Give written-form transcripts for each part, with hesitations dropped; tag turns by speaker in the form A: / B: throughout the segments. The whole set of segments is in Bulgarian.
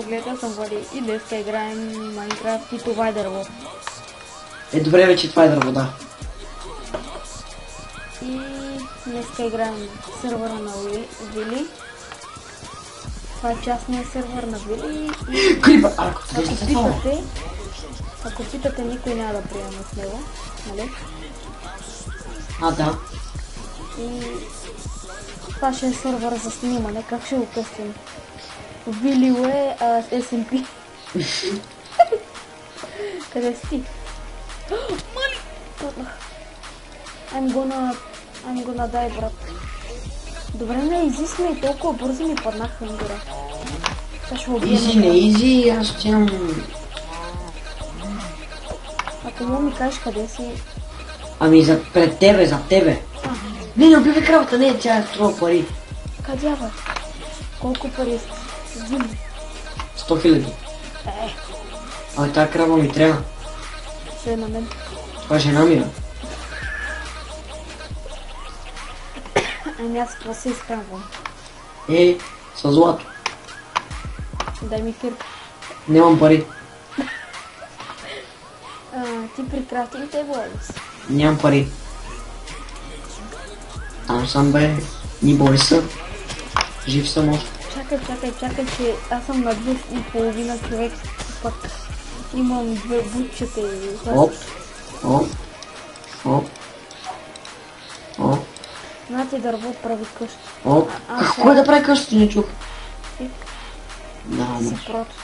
A: Гледал съм, Вали, и днеска играем Майнкрафт и това е дърво.
B: Добре вече, това е дърво, да.
A: И днеска играем сървъра на Вили. Това е частния сървър на Вили и...
B: Крипа!
A: Ако питате, никой няма да приема с него, нали?
B: Да.
A: И... това ще е сървър за снимане, как ще го къстим? Вилио е SMP. Къде си ти? Мали! I'm gonna die, брат. Добре, не изи сме и толкова бързо ми паднахме горе.
B: Изи, не изи, аз ще имам...
A: Ако му ми кажеш къде си...
B: Ами пред тебе, за тебе. Не убивай кравата, не, тя е струва пари.
A: Къде бе? Колко пари си? Взимай.
B: 100 000. Тая крава ми трябва.
A: Ще е на мен.
B: Това жена ми, бе.
A: Ами аз какво се изкарвам?
B: Със злато.
A: Дай ми кирка.
B: Нямам пари.
A: Ти при крафтинг те си.
B: Нямам пари. Там съм, бе. Ни бори са. Жив съм още.
A: Чакай, че аз съм на 2,5 човек. Пак имам 2 бутчета и...
B: Оп.
A: Знате дърво прави къща.
B: Кой да прави къщата, не чух?
A: Да, съпрото.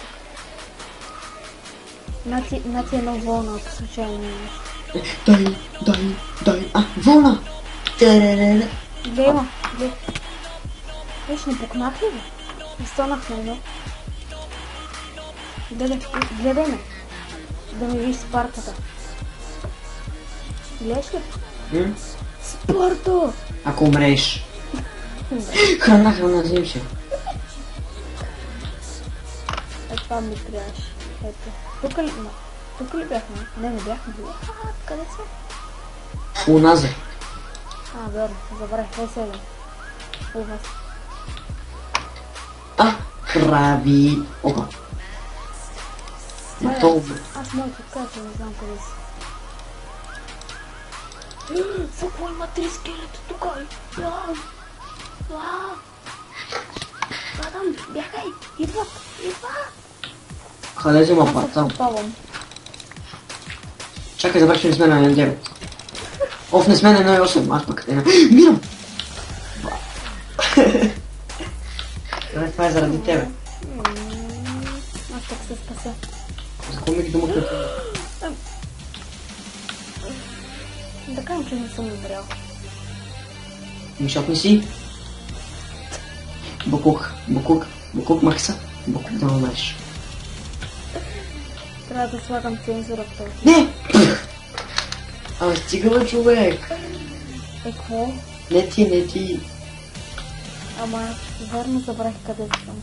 A: Нати едно вълна, ако случайно имаш.
B: Дай. Вълна!
A: Гледай ма, гледай. Виж, не пукнах ли, бе? Останах на едно. Гледай ме. Да ми виж Спартата. Гледаш ли? Спарта!
B: Ако умреш. Храна, взим се.
A: Това ми трябваше. Ето. Тук ли бяхме? Не бяхме. Къде са?
B: Уназе.
A: Верно. Забравих. Веселен. У вас.
B: Крави. Опа.
A: Аз мога да кажа, не знам къде си. Какво има 3 скелета тук? Адам, бягай! Идват!
B: Къде взима парта? Чакай, забрах, че не сме на 1.9. Не сме на 1.8, аз пък къде на... Мирам! Това е заради тебе.
A: Аз пък се спася.
B: За какво ми ги домък на тебе?
A: Да кажем, че не съм умрял.
B: Защото не си. Букук Макса. Букук да умреш.
A: Трябва да слагам цензура в този.
B: Не! Стига бе, човек!
A: Какво?
B: Не ти.
A: Ама, верно забравих къде съм.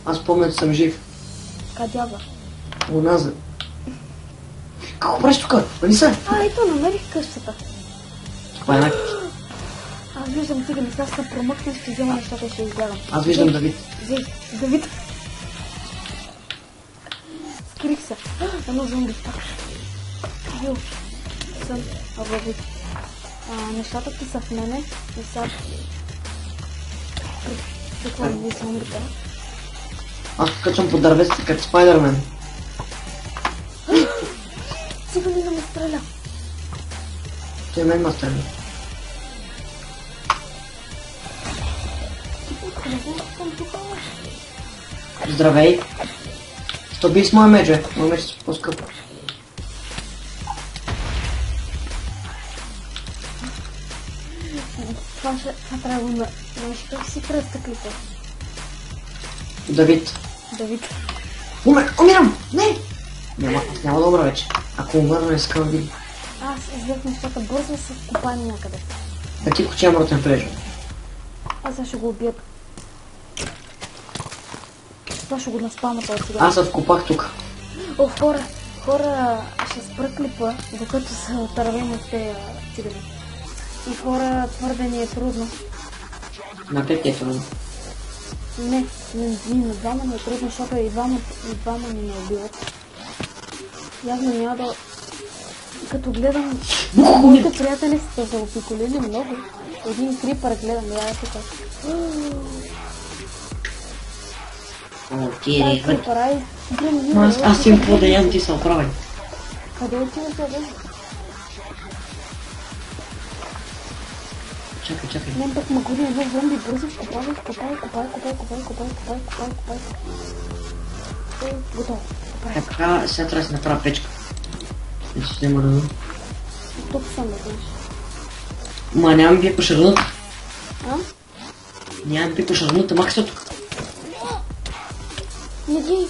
B: Аз помня, че съм жив.
A: Къде бе?
B: Уназад. Какво правиш тук? Нали са?
A: Ето, намерих къщата.
B: Това е една къща.
A: Аз виждам тигър, сега ще промъкна, ще взема нещата и ще избягам.
B: Аз виждам Давид.
A: Давид. Скрих се. Едно зомби пак. Бил съм Давид. Нещата ти са в мене и сега... Какво ви зомбите?
B: Аз качвам по дървесите като Спайдермен.
A: Сигурно да ме стреля.
B: Той мен ме стреля. Здравей! Що би с моя медже? Моя медже е по-скъп.
A: Това трябва да знаеш как си престъклите.
B: Давид. Умирам! Не! Няма да умра вече. Ако умърна, не искам да види.
A: Аз взех нещата бързо с купани някъде.
B: Да ти куча мротен плежа.
A: Аз ще го убият. Това ще го наспална този сега.
B: Аз се вкопах тук.
A: Хора ще спра клипа, докато се отървем от тези цигани. И хора, твърде ни е трудно.
B: На пет е трудно.
A: Не, на двама не е трудно, защото и двама не ме убиват. Явно няма да... Като гледам... Моите приятели са заобиколили много. Един крипър гледам, я тук.
B: О, ти е
A: Крипър, ай.
B: Аз им какво да ям, ти се оправай.
A: Къде отиваш, бе?
B: Чакай.
A: Мен пък ма годи едно зомби, бързо копай. Готово.
B: Така, сега трябва да си направя печка. Вече ще има рано.
A: Тук съм, да знаеш.
B: Ма нямам пипаш рънат.
A: А?
B: Нямам пипаш рънат, махай се тук.
A: Не ги.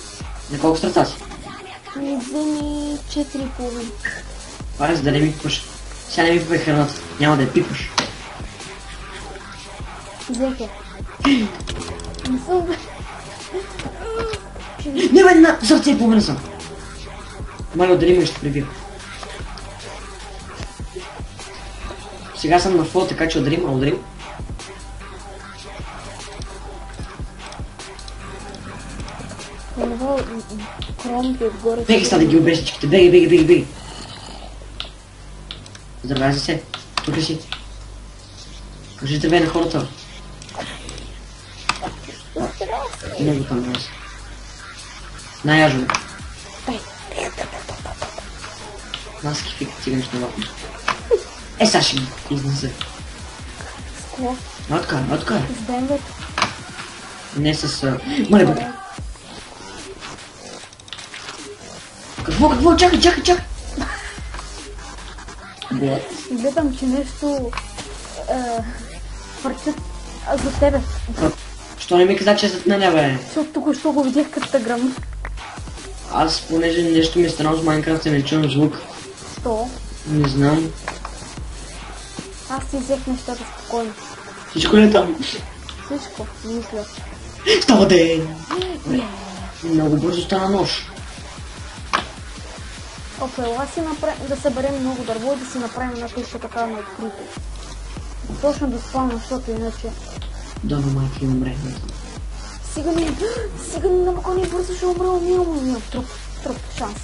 B: На колко сърца си?
A: Не вземи 4,5.
B: Паре, за да не ми пипаш. Сега не ми пипай храната. Няма да я пипаш.
A: Взех я. Не съм, бе.
B: Не, бе, на сърце и половина съм. Маля, отдели ме, ще прибия. Сега съм на флот, така че ударим.
A: Това кромите отгоре.
B: Беги са да ги убиеш всичките. Беги. Здравей се. Тук ли си? Кажи здравей на хората. Много там днес. Най-яжове. Нас кифи като циганиш на вапно. Сега ще ги изнесе.
A: С какво?
B: Откара.
A: С бембето.
B: Не с... Мале, бе. Какво? Чакай! Блад.
A: Гледам, че нещо... Фърчат за тебе.
B: Що не ми каза, че е зад мене, бе?
A: Защото тук що го видях като гръм.
B: Аз, понеже нещо ми е странно с Майнкрафт, не чувам звук.
A: Що?
B: Не знам.
A: Аз си взех нещата спокойно.
B: Всичко ли е там?
A: Всичко, мисля.
B: Става ден! Много бързо стана нощ.
A: Ела си направим, да съберем много дърво и да си направим една къща така на открито. Точно да спална, защото иначе...
B: Да, но майка им умре.
A: Сега не намакони бързо ще умра, умирам. Труп, шанс.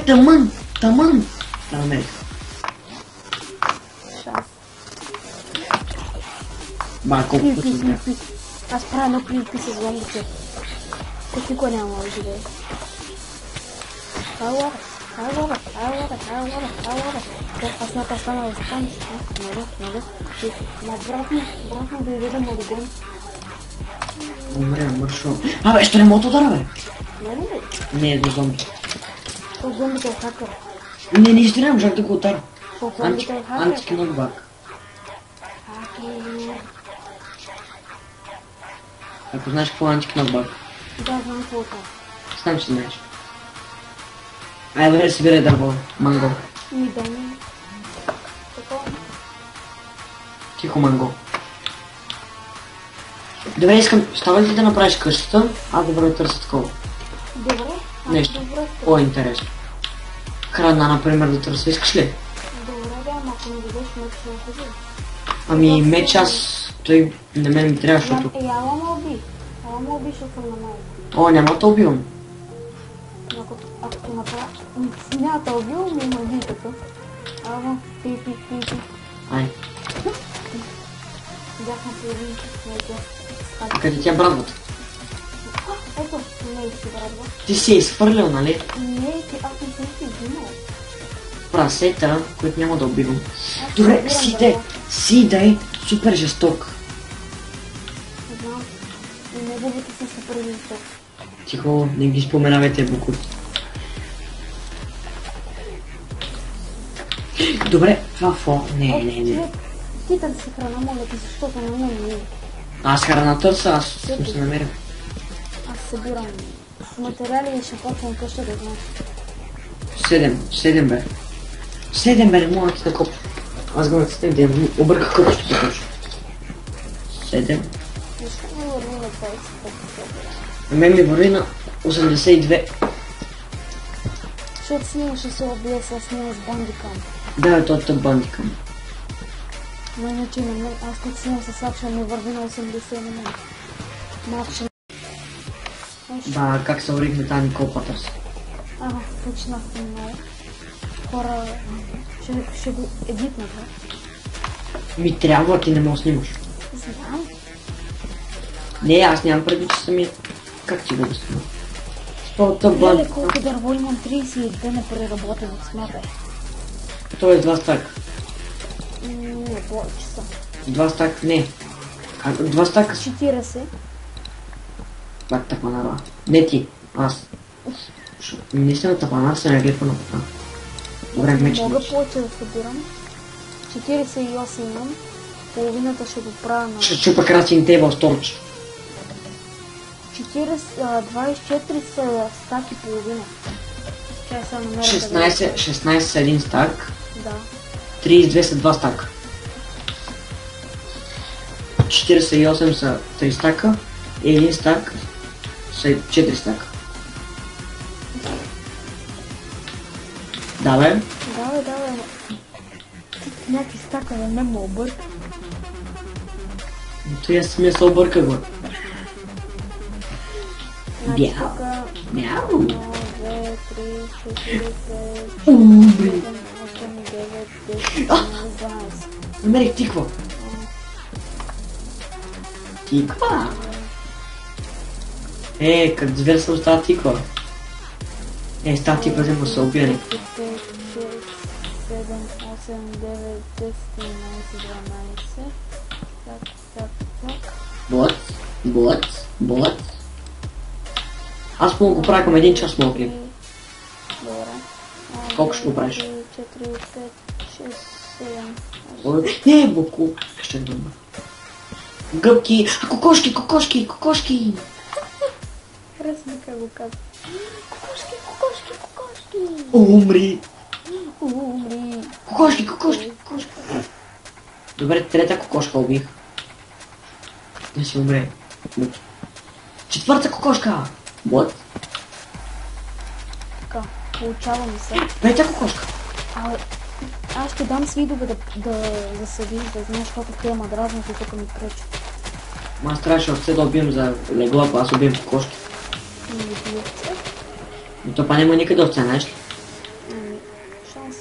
B: Таман! Да, намерих.
A: Шанс.
B: Колко пъти бях.
A: Аз правя едно пи с зомбите. Кой никой няма да живее. I love it. Аз на това стана да стане. Нали? Обратно да идем на догон.
B: Умре, мършо. Абе, ще не мога да удара, бе.
A: Нали ли?
B: Не, е до зомби.
A: То зомбите е хакър.
B: Не ще нямам, жак да го удара.
A: То зомбите е хакър.
B: Антикинокбак. Ако знаеш какво е антикинокбак.
A: Да, знам какво е това.
B: Знам, че знаеш. Добре, събирай дърво, манго.
A: Ми да не. Такова.
B: Тихо, манго. Добре, искам, става ли ти да направиш къщата? Аз да търся такова.
A: Добре.
B: Нещо. Интересно. Храна, например, да търся. Искаш ли?
A: Добре, ама ако не дадеш меч, ще ходи.
B: Ами меч той на мен ми трябва, защото...
A: Ала ме уби, защото съм на майка.
B: Няма да те убивам.
A: Ако направя... Няма да убивам, но има един такъв. Ама, пи.
B: Ай.
A: Бяхме по един
B: Къде ти е брадвата?
A: Ето, не е да си брадва.
B: Ти си е изхвърлял, нали?
A: Не, аз не съм си взимал.
B: Прасета, които няма да убивам. Добре, сидай, супер жесток.
A: Знам. И неговите са супер жесток.
B: Тихо, не ги споменавайте, буквите. Добре, това не.
A: Ти да си храна, моля ти, защото не ме е.
B: Аз храна търся, аз съм се намерил.
A: Аз събирам материали и ще почвам къща да знаеш.
B: 7 бе. 7 бе, не мога да ти накопа. Аз го нацитам да обърках къщото точно. 7.
A: Защо ми върви на 20?
B: На мен ми върви на 82.
A: Защото снимаше се обие с снима с бандикам.
B: Да, това е бандикам.
A: Но иначе на мен, аз като снимам с Акшен ми върви на 80 на мен.
B: Да, как се урихме тази Никол Патърс.
A: Почнахте много. Хора, ще го едитна, бе.
B: Ми трябва, ти не можеш да снимаш.
A: Знам.
B: Не, аз нямам преди, че самия... Как ти го обясня? Спорта
A: Гледай
B: бън...
A: колко дърво имам, 32 непреработено, смятай.
B: Той е 2 стака.
A: Не, повече са.
B: 2 стака, не. 2 стака са.
A: 40.
B: Пак тъпанара. Не ти, аз. Наистина тъпанара се не глепа на така. Добре, меч.
A: Мога повече да събирам. 48 имам. Половината ще го правя на...
B: Ще чупа красин тейбъл сторч.
A: 24 са стаки половина. Чай сега намеря
B: 16 са 1 стак.
A: Да.
B: 32 са 2 стака. 48 са 3 стака. И 1 стак са 4 стака. Да, бе.
A: Да. Някакви стака на мен ме обърка.
B: Той аз самия се обърка, го.
A: Значи
B: Бяу.
A: тук
B: Мяу.
A: 1, 2, 3, 4, 5, 6, 7, 8, 9, 10, 11, 12.
B: Намерих тиква. Тиква? Като звер съм с тази тиква. С тази тиква взема се убия.
A: 5, 6, 7, 8, 9, 10, 11, 12. Так.
B: Бот. Аз мога го правя към 1 час мога ли?
A: Добре.
B: Колко ще го правиш?
A: 4, 5, 6, 7, 8.
B: Боку. Ще дума. Гъбки. Кокошки.
A: Харесва как го казва. Кокошки.
B: Умри.
A: Умри.
B: Кокошки. Добре, трета кокошка убих. Да си умре. Четвърта кокошка. What?
A: Така, получаваме се.
B: Пета кокошка.
A: Аз ще дам свидове да засадиш, да знаеш колко те има дразните тук ми пречи.
B: Аз трябваше от да убием за легло, ако аз убием кокошки.
A: Не биете.
B: Но то па няма никъде овце, знаеш ли?
A: Шанс.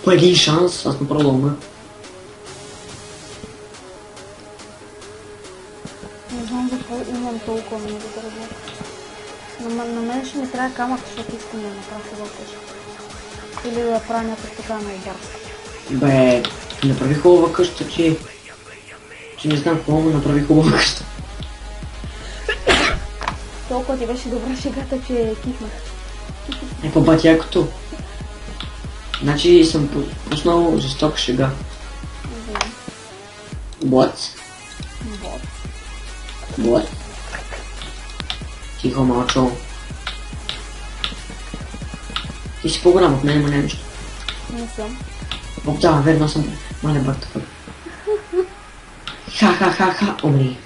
B: По един шанс, аз направо да умра.
A: Не знам защо имам толкова много дърво. На мен ще ми трябва камък, защото искам да направя хубава къща. Или да правя някаква така на обарска.
B: Бе, направи хубава къща, че не знам какво, но направи хубава къща.
A: Толкова ти беше добра шегата, че кихнах.
B: По-бати якото. Значи съм пуснал жестока шега. What? What? Тихо, малчо. Ти си по-голям от мен, има нещо.
A: Не съм.
B: Да, верно съм. Мале бак такъв. Ха, умри.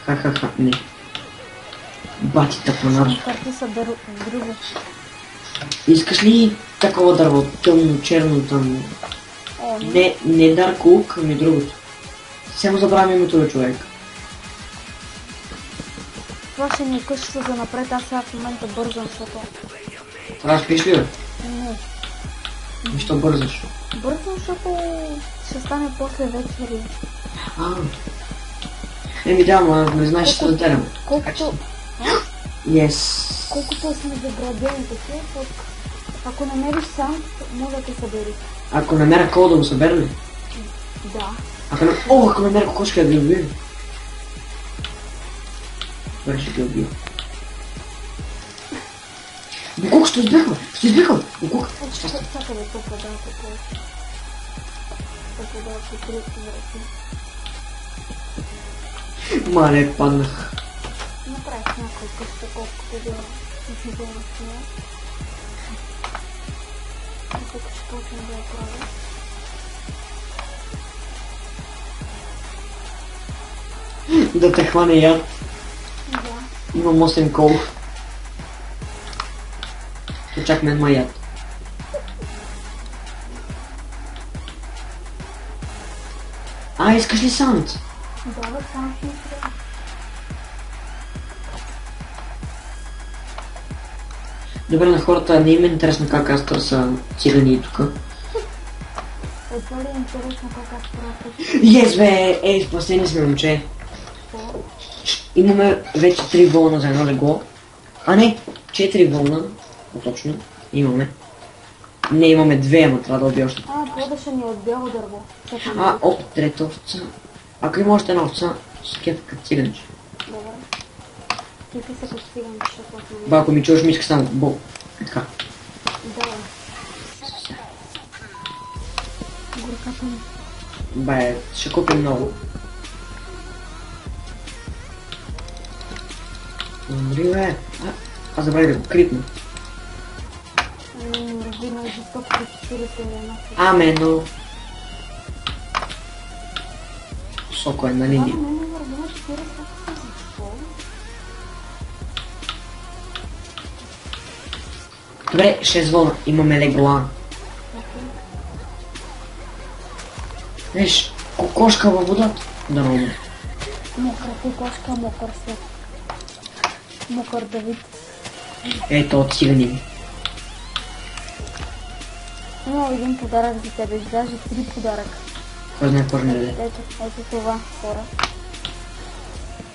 B: Ха, не. Бати тъпанар.
A: Карти са друго.
B: Искаш ли такова дърво? Тъмно, черно, тъмно?
A: О, не.
B: Не Dark Oak, ами другото. Само забравям името на човек.
A: Това ще ни е къщата за напред, аз сега в момента бързам, защото...
B: Това спиш ли, бе?
A: Не.
B: Защо бързаш?
A: Бързам, защото ще стане после вечери.
B: Да, не знаеш, че се затерям.
A: Колкото...
B: Yes.
A: Колкото сме заградени такива, ако намериш сам, може да те събери.
B: Ако намеря кол да го събера ли?
A: Да.
B: Ако намеря кокошка да ги убия. Добре, ще ги убия. Букук, ще избихва! Букук!
A: Чакай да топа, да, такова. Топа, да, се крие врати.
B: Мале, паднах.
A: Направих някой къща, колкото да не да насмея. И тук ще почнем да я правя.
B: Да те хване яд.
A: Да.
B: Имам 8 кол. То чак мен ма яд. Искаш ли санд?
A: Да, само ще ми трябва.
B: Добре, на хората не им е интересно как аз търся цигани тук.
A: Това ли е интересно как аз правя?
B: Ес бе, спасени сме, момче.
A: Какво?
B: Имаме вече 3 вълна за едно легло. А не, 4 вълна. Точно, имаме. Не, имаме 2, ама трябва да убия още.
A: Плодъша ни е от бяло дърво.
B: Трета овца. Ако има още една овца, ще кефа като циганче.
A: Добре. Кефи се като циганче, защото...
B: Ба, ако ми чуеш, ми иска само бол. Така.
A: Да. Горката ми.
B: Бе, ще купим много. Умри, бе. Аз забравих да го крипна.
A: Видно и за 140 лена.
B: Амено. Соко една линия. Добре, 6 вълна. Имаме легла. Виж, кокошка във водата. Да много.
A: Мокър кокошка, мокър свет. Мокър Давид.
B: Ето от цигани.
A: Има един подарък за тебе, даже 3 подаръка.
B: Кой знае какво ще ми даде?
A: Ето това, хора.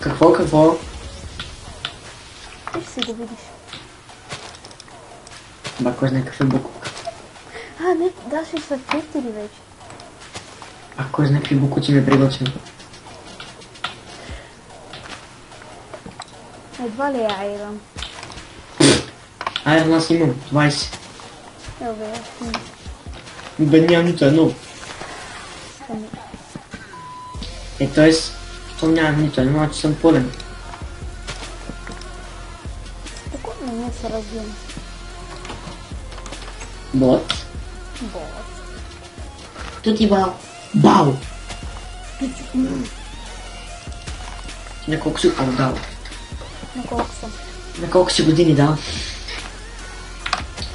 B: Какво?
A: Ти ще си го видиш.
B: Ба, кой знае какъв е буклук.
A: Не, даже са 4 вече.
B: А кой знае какви буклуци ме приготвим.
A: Едва ли е айрон?
B: Айрон аз имам, 20.
A: Добре,
B: Бе, нямам нито едно. Т.е. щом нямам нито едно, значи съм пълен.
A: спокойно ние се развием.
B: Бот.
A: Бот.
B: Тути бал. Бал! На колко си дал?
A: На колко съм?
B: На колко си години дал?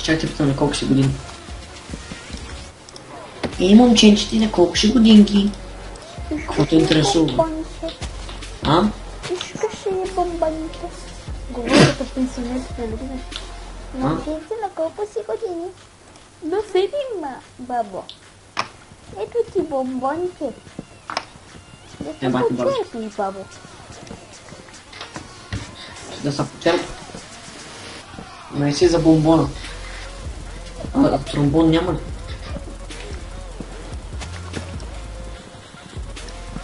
B: Чак те питам на колко си години. Момченче, на колко си годинки? Какво те интересува? А?
A: Искаш ли бомбаните? Говоря като пенсионерска любина. Момченце, на колко си години? До 7, бабо. Ето ти бомбоните. Да се почуеш ли, бабо?
B: Да се почерпа. Не си за бомбона. Тромбон няма ли?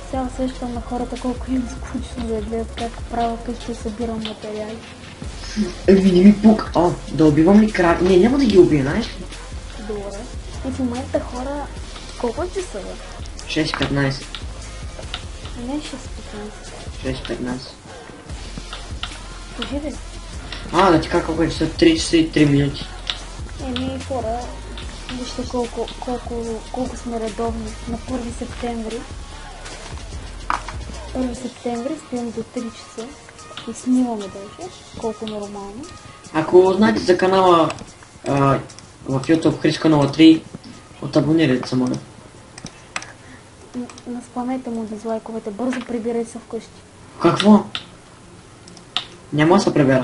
A: Сега сещам на хората колко им скучно да гледат как правя къщи и събирам материали.
B: Не ми пук. Да убивам ли крави? Не, няма да ги убия, знаеш ли?
A: Добре. И в момента хора... Колко часа бе?
B: 6:15.
A: Не 6:15.
B: 6:15.
A: Кажи бе.
B: Да ти кажа колко е часа? 3 часа и 3 минути.
A: Хора, вижте колко сме редовни. На 1 септември. 1 септември спим до 3 часа и снимаме даже, колко нормално.
B: Ако знаете за канала в YouTube Хриско 03, отабонирайте се, моля.
A: Наспамете му дизлайковете, бързо прибирай се вкъщи.
B: Какво? Няма да се прибера.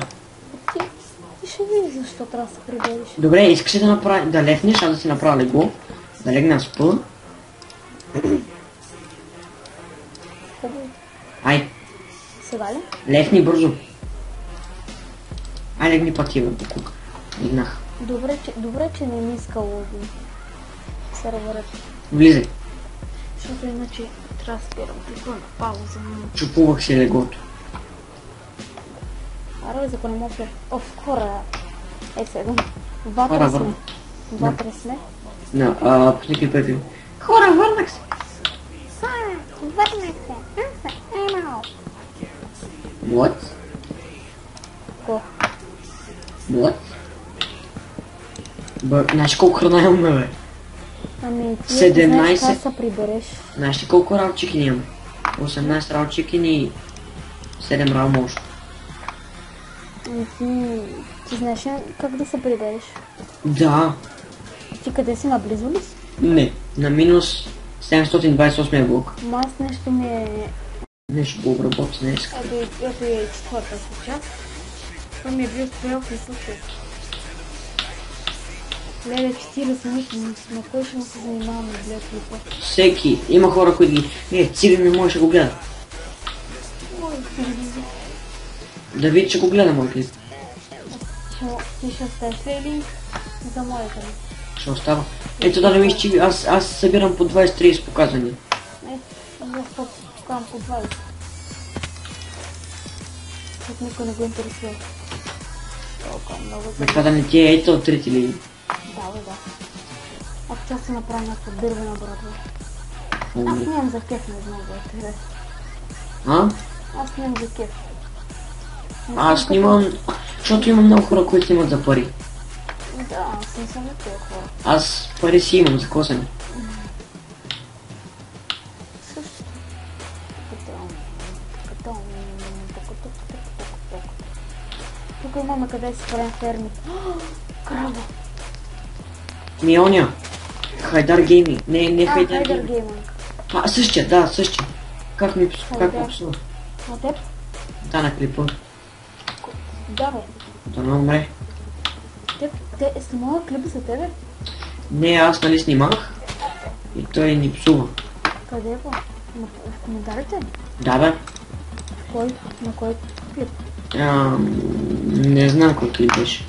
A: Ти ще видиш защо трябва да се прибереш.
B: Добре, искаш ли да легнеш, аз да си направя легло, да легна спа.
A: Хубаво.
B: Ай,
A: Сега ли?
B: легни бързо. Ай, легни пъти, бе, покук. Легнах.
A: Добре, че не ми иска логи. Серверът.
B: Влизай.
A: Защото иначе трябва да спирам типа на пауза.
B: Чупувах си леглото.
A: Аре, за не мога. Хора. Седам. Вътре сме.
B: Пусни клипето. Хора, върнах се.
A: Върнах се.
B: What?
A: Какво?
B: What? Знаеш колко храна имаме, бе?
A: Ти 17... знаеш как се прибереш.
B: Знаеш ли колко рал чикини имаме? 18 рал чикини и 7 рал мощ.
A: Ти знаеш как да се прибереш?
B: Да.
A: Ти къде си, наблизо ли си?
B: Не, на минус 728 блок.
A: Аз нещо ми е
B: Нещо го обработи днес.
A: Ето е четвърта си част. Това ми е бил стрелк и също. Леле, 40 минути, на кой ще му се занимаваме да гледа клипа?
B: Всеки. Има хора, които ги... Циган не може да го гледа.
A: Може да си види.
B: Давид ще го гледа мой клип.
A: Ти ще оставиш ли или за моята ми?
B: Ще остава. Ето да ми изчиви, аз събирам по 20-30 показвания.
A: Аз покавам по 20. Защото никой не го интересува. Толкова много за...
B: Това да не ти е ето от трети линии.
A: Да. Ако тя се направи някаква дървена брадва. Аз нямам за кеф, не знам да е интересно.
B: А?
A: Аз нямам за кеф.
B: Аз снимам, защото има много хора, които снимат за пари.
A: Да, аз не съм на тези хора.
B: Аз пари си имам за косене.
A: Също. Тук имаме къде си правим ферми. Крава!
B: Мионя. Хайдар Гейминг. Не Хайдар
A: Хайдер
B: Гейминг.
A: Гейминг.
B: Същия, да, същия. Как ми псува?
A: На теб?
B: Да, на клипа.
A: Да, бе.
B: Да не умре.
A: Те снимала клип за тебе?
B: Не, аз нали снимах. И той ни псува.
A: Къде е? В коментарите?
B: Да, бе.
A: На кой клип?
B: Не знам кой клип беше.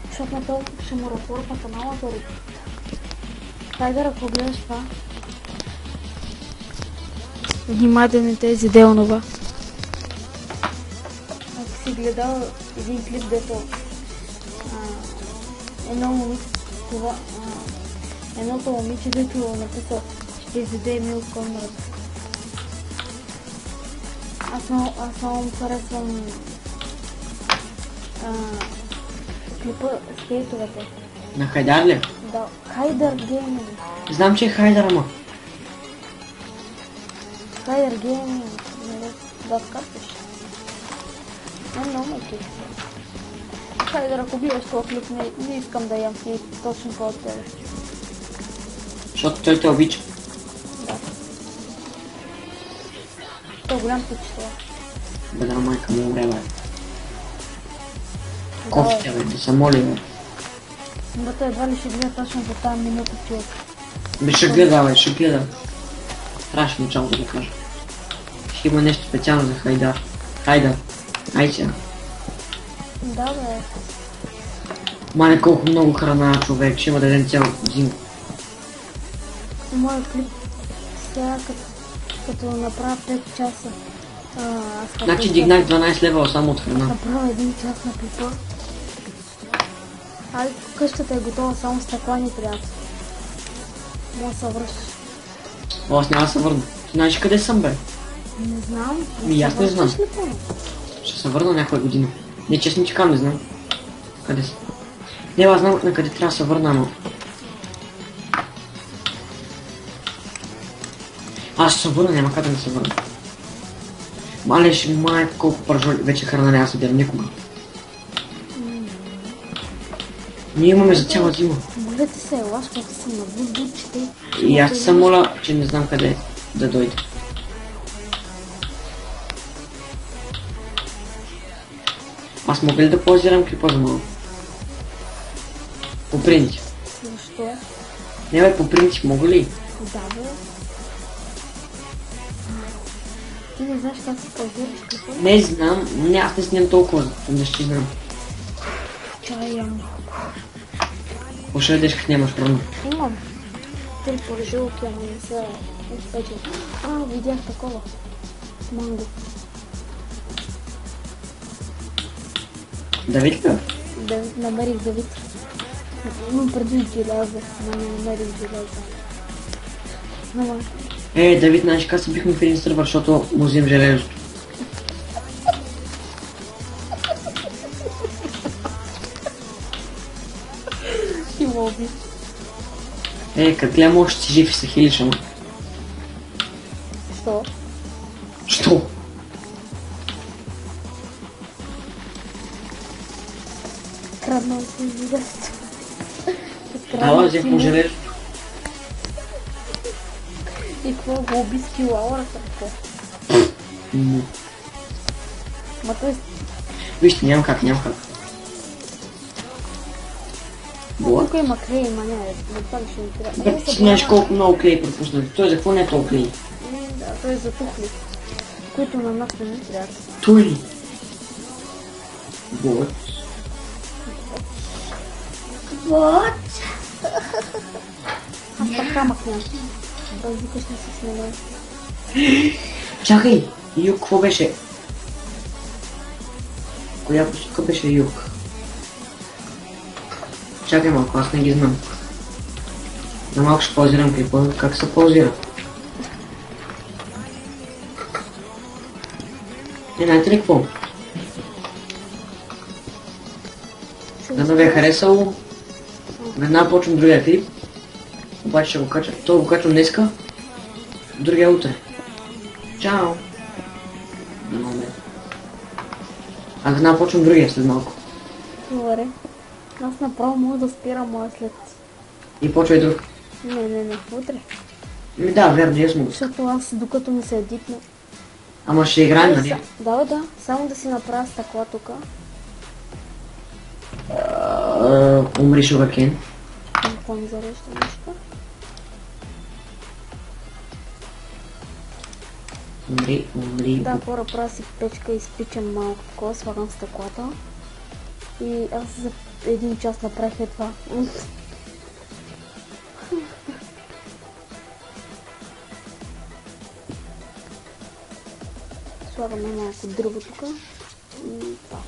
A: Защото на това ще му рапорва канала за риб. Хайде, ако гледаш това. Внимай да не те изяде онова. Ако си гледал един клип, дето едното момиче, дето написал, ще изяде Емил Конрад. Аз много му харесвам клипа с кейтовете.
B: На Хайдар ли?
A: Да, Хайдер Гейминг.
B: Знам, че е Хайдар, ама.
A: Хайдер Гейминг. Да, вкарваш. Много ме кефи. Хайдер, ако биеш този клип, не искам да ям и точно по от тебе.
B: Защото той те обича.
A: Да. Той е голям почител.
B: Бе, да, майка му умре, бе. Кофите, бе, да се моли, бе.
A: Но той едва ли ще гледа точно за тази минута, човек.
B: Бе, ще гледа, бе, ще гледа. Трябваше начало да го кажа. Ще има нещо специално за Хайдар. Хайдар. Ай сега.
A: Да, бе.
B: Мале, колко много храна, човек. Ще има да дадем цял зима.
A: Моят клип сега като направя 5 часа.
B: Значи дигнах 12 лева само от храна.
A: Направя 1 час на клипа. Ай, къщата е готова, само стъкла ни трябва. Може да се връщаш.
B: Аз няма да се върна. Знаеш къде съм, бе?
A: Не знам.
B: Аз не знам.
A: Ли поне?
B: Ще се върна някоя година. Не, честно ти казвам, не знам. Къде си? Не, аз знам на къде трябва да се върна, но... Аз ще се върна, няма къде да се върна. Малеш, май, колко пържоли, вече храна няма да се дадем никога. Ние имаме за цяла зима.
A: Моля ти се, ела, защото съм на будучите.
B: И аз се моля, че не знам къде да дойде. Аз мога ли да позирам клипа за малко? По принцип.
A: Защо?
B: Не бе, по принцип мога ли?
A: Да, бе. Ти не знаеш как се позираш клипа?
B: Не знам, не, аз не снимам толкова, не ще знам.
A: Чай ям.
B: Какво ще ядеш, като нямаш храна?
A: Имам. 3 пържолки, ама не са изпечени. Видях такова. Манго.
B: Давид ли?
A: Намерих Давид. Имам преди желязо, но не намерих желязо. Ама.
B: Давид, знаеш как се бихме в един сървър, защото му взем железото.
A: Ти лоби.
B: Като гледам още си жив и се хилиш, ама.
A: Що?
B: Що?
A: Краднал си желязото.
B: Ала, взех железото.
A: И какво го уби с килаура, какво? Ма той
B: Вижте, няма как.
A: тук има клей, ма не, за това ли ще ми трябва.
B: Бе, ти знаеш колко много клей пропуснали. Той за какво не е толкова клей?
A: Да, той е за тухли, които на нас не ни трябва.
B: Той ли? Вот.
A: Аз пак камък нямам. Да викаш не се смеля.
B: Чакай, Юг, какво беше? Коя посока беше Юг? Чакай малко, аз не ги знам. За малко ще паузирам клипа. Как се паузира? Знаете ли какво? Да ви е харесало. Веднага почвам другия клип. Обаче ще го кача. Това го качвам днеска. Другия утре. Чао! Аз веднага почвам другия след малко.
A: Добре. Аз направо мога да спирам моя след...
B: И почва и друг.
A: Не, утре.
B: Ми да, верно, ясно.
A: Защото аз докато ми се едитна...
B: Ама ще играем, нали?
A: Да. Само да си направя стъкла тука.
B: Умри Шугакен.
A: Какво ми зарежда нещо?
B: Умри.
A: Да, хора, правя си печка и спичам малко такова, слагам стъклата. И аз за един час направих това. Слагаме малко дърво тук. И това.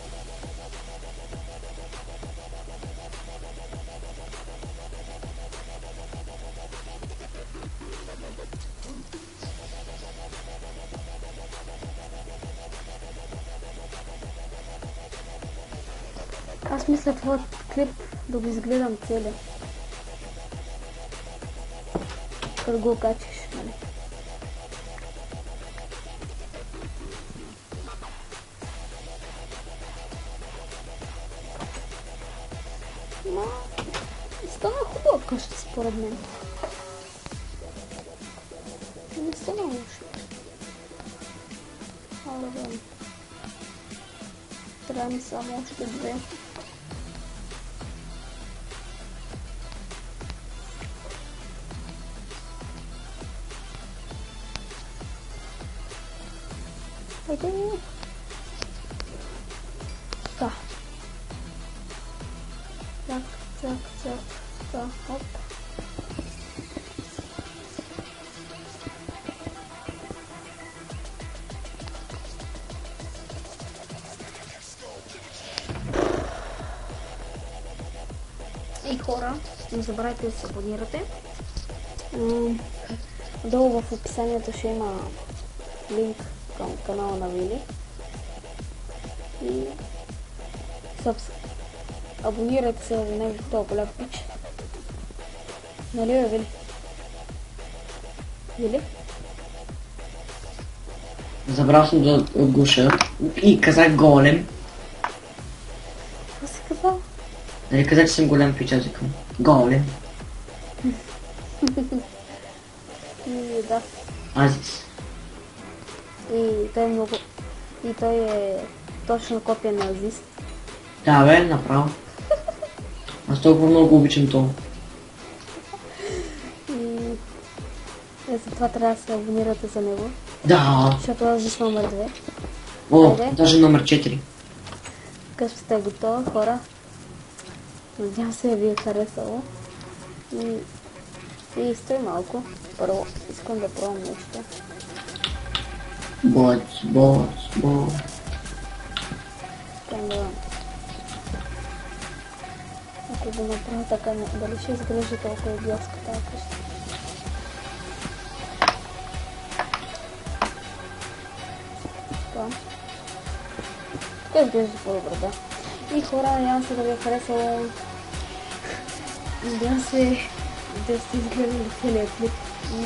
A: Аз мисля твоят клип да го изгледам целия. Като го качиш, нали? Но... стана хубава къща според мен. Не стана лошо. Да. Трябва ми само още две. Хайде! Да. Цак. Да, оп. И хора, не забравяйте да се абонирате. Долу в описанието ще има линк към канала на Вили. И абонирайте се в него, този голям пич. Нали бе, Вили? Вили?
B: Забрал съм да отглуша и казах голем.
A: Какво си казал?
B: Нали казах, че съм голям пич, аз викам. Голем.
A: И да.
B: Азис.
A: И той е много... И той е точно копия на Азис.
B: Да бе, направо. Аз толкова много обичам това.
A: И затова трябва да се абонирате за него.
B: Да.
A: Защото Азис номер 2.
B: О,
A: Айде.
B: даже номер 4.
A: Къщата е готова, хора. Надявам се ви е харесало. И стой малко. Първо искам да пробвам нещо.
B: Боц.
A: Искам да... Ако го направя така, дали ще изглежда толкова идиотска тази къща? Това. Тук изглежда по-добре, да. И хора, надявам се да ви е харесало. Надявам се да сте изгледали целият клип. И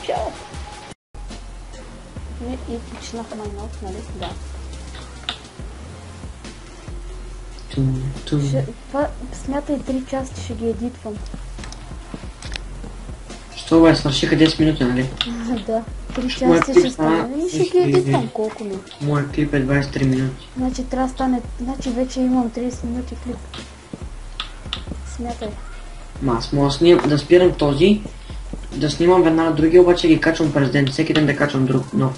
A: чао! И почнах Майнкрафт, нали? Да. Това смятай 3 части, ще ги едитвам.
B: Що Това свършиха 10 минути, нали?
A: Да. 3
B: Моят
A: часа
B: клип
A: ще стане. Ще ги едитвам колко ми.
B: Моят клип е 23 минути.
A: Значи трябва да стане... Значи вече имам 30 минути клип. Смятай.
B: Аз мога да спирам този, да снимам веднага другия, обаче ги качвам през ден. Всеки ден да качвам друг, но...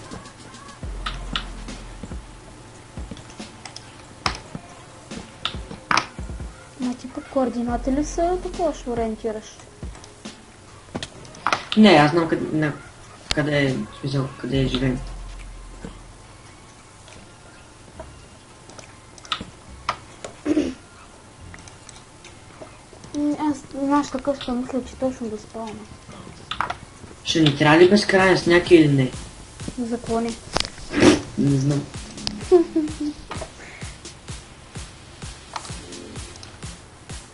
A: Значи пък координати ли са, такова ще ориентираш?
B: Не, аз знам къде е, смисъл, къде живеем.
A: Аз знаеш такъв ще мисля, че точно да спаваме.
B: Ще ни трябва ли безкрайен сняг или не?
A: За какво не?
B: Не знам.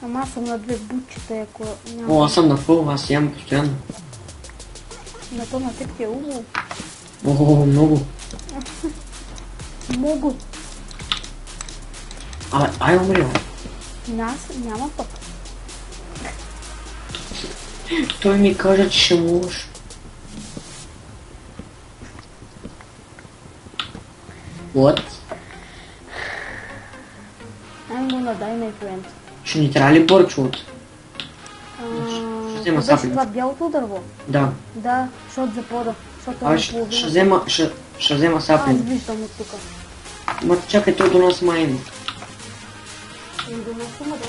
A: Ама аз съм на 2 бутчета, ако няма...
B: О, аз съм на пъл, аз ям постоянно.
A: На то на теб ти е убаво.
B: О, много.
A: Много.
B: Абе, ай умри, бе.
A: Нас няма пък.
B: Той ми каза, че ще можеш. What?
A: I'm gonna die, my friend.
B: Ще ни трябва ли бърчот? Ще взема
A: Беше
B: сапли.
A: това бялото дърво?
B: Да.
A: Да, защото за пода. Защото
B: Абе,
A: е
B: ще
A: наполовина.
B: взема
A: Аз
B: сапли.
A: виждам от тука.
B: Ма чакай, той до нас май има.
A: И до нас има, да.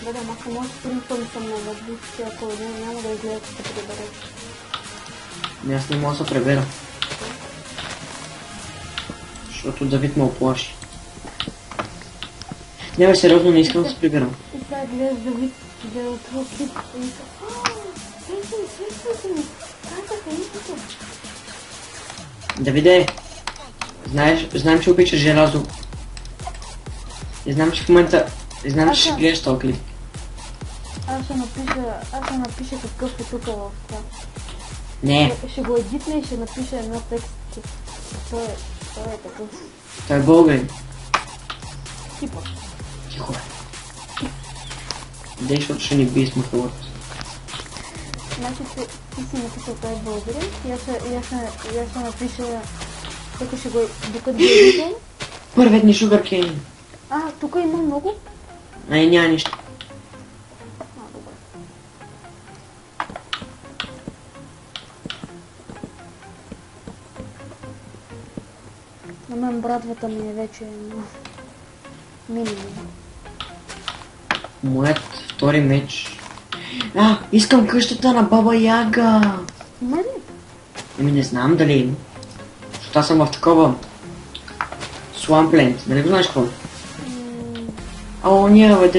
A: Да, да, маха може принтъм съм на въздушите, ако няма да изгледа като се прибереш.
B: Не, аз не мога да се пребера. Защото Давид ме оплаши. Не, бе, сериозно не искам да се прибирам.
A: И сега гледаш Давид, да е отвър клип и са... Срещайте ми! Казаха нищото!
B: Давиде, знаем, че обичаш желязо. И знам, че в момента... И знам, че ще гледаш този клип.
A: Аз ще напиша какъв е тук в това.
B: Не,
A: Ще го едитна и ще напиша една текст. Той е такъв.
B: той е българин.
A: Типа.
B: Тихо бе. Дей, защото ще ни би смахалът.
A: Значи ти си написал той е българин и аз ще напиша... Тук ще го... Докато го едитвам.
B: Първият ни Sugarcane.
A: Тук има много.
B: Няма нищо.
A: Добре. На мен братвата ми е вече минимум.
B: Моят втори меч. Искам къщата на Баба Яга.
A: Има ли?
B: Ами не знам дали има. Защото аз съм в такова... Swampland. Нали го знаеш какво? Ония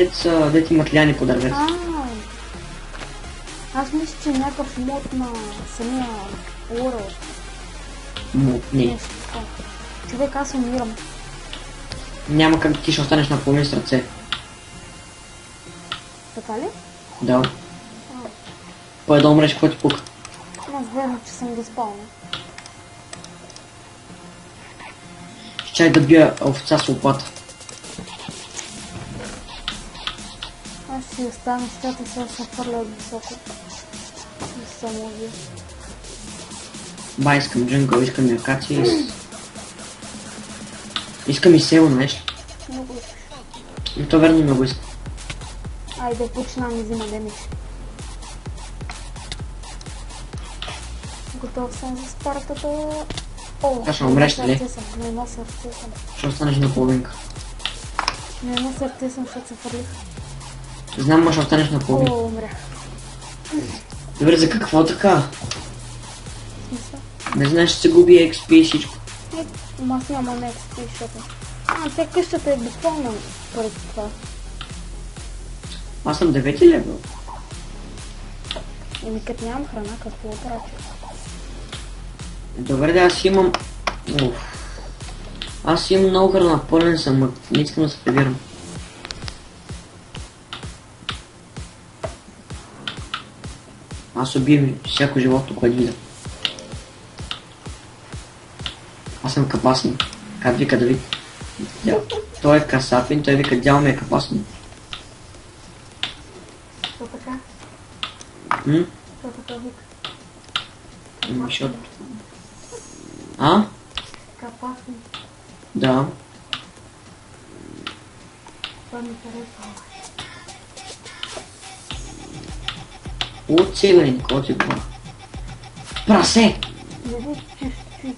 B: дет имат ляни по дървета.
A: Аз мисля, че някакъв мод на самия World.
B: Не.
A: Човек, аз умирам.
B: Няма как ти ще останеш на половин с ръце.
A: Така ли?
B: Да. Пое да умреш, какво ти пука.
A: Аз верно, че съм диспална.
B: Чай да бия овца с лопата.
A: Аз ще си остана, защото сега се хвърля от високо. И само убия.
B: Искам джунгъл, искам и акации. Искам и село, знаеш ли?
A: Много искаш.
B: И то верно много искам.
A: Айде, почнам и взима демидж. Готов съм за Спартата.
B: Така ще умреш, нали?
A: На едно сърце съм.
B: Ще останеш на половинка.
A: На едно сърце съм, защото се фърлих.
B: Знам, ма ще останеш на половинка.
A: Умрях.
B: Добре, за какво така?
A: Смисъл?
B: Не знаеш, че се губи XP и всичко.
A: Аз нямам XP, защото... Тя къщата е буквално пред това.
B: Аз съм 9 левел.
A: Еми като нямам храна, какво правя?
B: Добре, да, аз имам... Аз имам много храна, пълен съм, не искам да се прибирам. Аз убивам всяко животно, което видя. Аз съм капасен. Как вика Давид? Той е касапин, той вика дял ми е капасен.
A: Що така?
B: М?
A: Що така? този
B: Защото... А?
A: капасни.
B: Да.
A: Това ми харесва.
B: Оцелен, коти това. Прасе!
A: Чисти.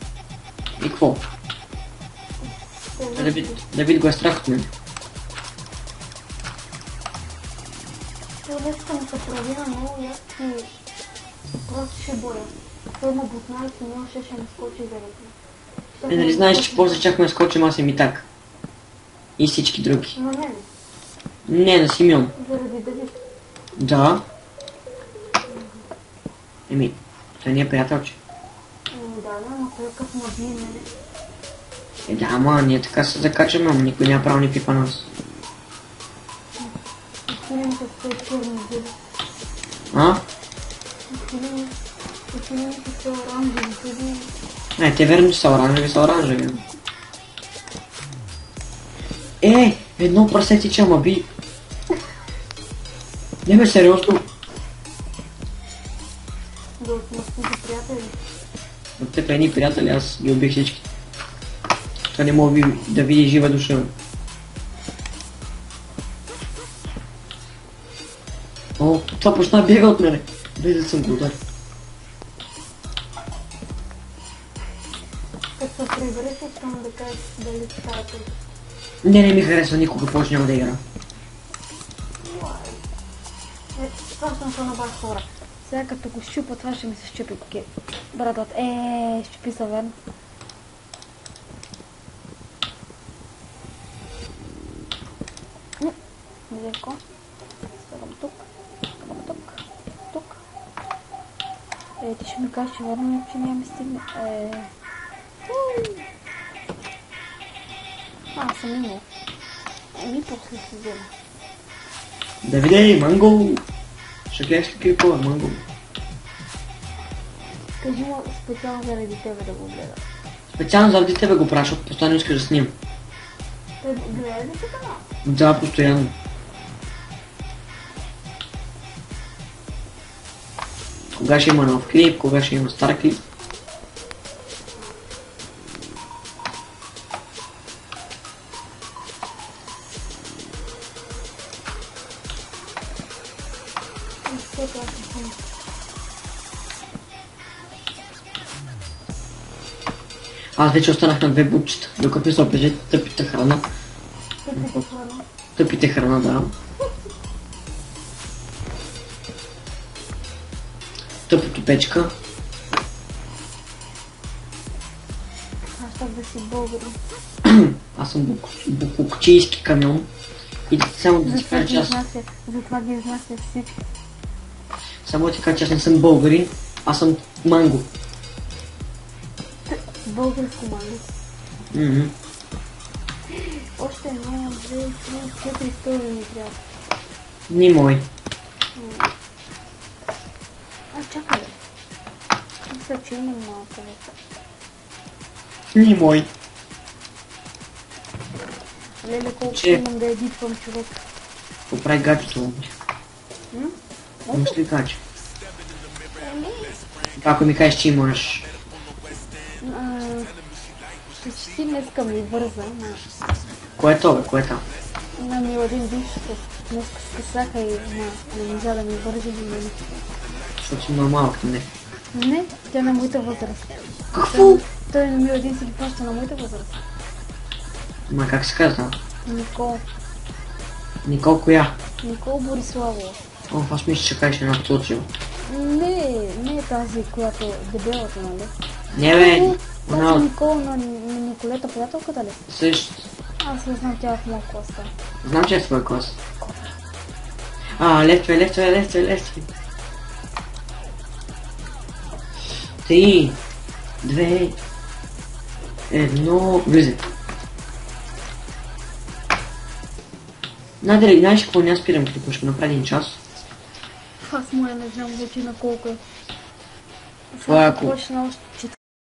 B: И какво? Давид го е страх от мен.
A: Днеска ми се прави на много яки. Просто ще боя. Той на бутналите няма ще ме скочи заради.
B: Нали знаеш, че после чакаме да скочим аз и так. И всички други.
A: На мен.
B: Не, на Симеон.
A: Заради Давид.
B: Да. Еми, той не е приятелче.
A: Да, но той като наби мене.
B: Да, ама ние така се закачаме, ама никой няма право ни пипа нас.
A: Филмите са черни зъби.
B: А?
A: Филмите са оранжеви зъби.
B: Те верно, че са оранжеви. Едно прасе тича, ама би. Не бе, сериозно.
A: Да отмъстите приятели.
B: От теб едни приятели, аз ги убих всички. Това не мога да види жива душа. О, това почна бега от мене. Без да съм го удар.
A: Като се прибереш, искам да кажеш дали старата.
B: Не ми харесва, никога повече няма да игра.
A: Това съм се набах хора. Сега като го щупа, това ще ми се щупи. Братът, щупи се верно. Леко. Слагам тук. Тук. Ти ще ми кажеш, че верно, че няма ми стигне. Съм имал. После си взема.
B: Давиде, манго! Ще гледаш такива кова, манго.
A: Кажи му специално заради тебе да го гледа.
B: Специално заради тебе го праша, постоянно искаш да снимам.
A: Той гледа ли си канал?
B: Да, постоянно. Кога ще има нов клип, кога ще има стар клип. Аз вече останах на 2 бутчета, докато ми се опече тъпите храна. Тъпите храна, да. Тъпото печка.
A: Аз так да си българин.
B: Аз съм букукчийски камион. И само да ти кажа, че аз...
A: Затова ги изнася всички.
B: Само да ти кажа, че аз не съм българин, аз съм манго.
A: Българско манго. Още едно, 2, 3, 4 истории ми трябва.
B: Ни мой.
A: Чакай бе. Мисля, че имам малко вече.
B: Ни мой.
A: Леле, колко имам да едитвам човек.
B: Поправи гачето, момче. Имаш ли гаче? Ако ми кажеш, че имаш...
A: Почти днеска ми върза.
B: Кое е то, бе? Кое е там?
A: На ми един бившата. Днеска скъсаха и не можа да ми върже до мене.
B: Защото си много малък, не?
A: Не, тя на моята възраст.
B: Какво?
A: Той на ми един си ги плаща на моята възраст.
B: Ма как се казва?
A: Никол.
B: Никол коя?
A: Никол Бориславова.
B: О, аз мисля, че кажеш една Цоцева.
A: Не е тази, която е дебелата, нали?
B: Не бе,
A: она... Никол на Николета, приятелката ли?
B: Също.
A: Аз не знам, тя е в моя клас.
B: Знам, че е в твой клас. Лествай. 3, 2, 1, влизай. Надали, знаеш какво не спирам клипа, ще направи 1 час.
A: Аз моя не знам вече на колко е.
B: Това е ако...
A: Почна още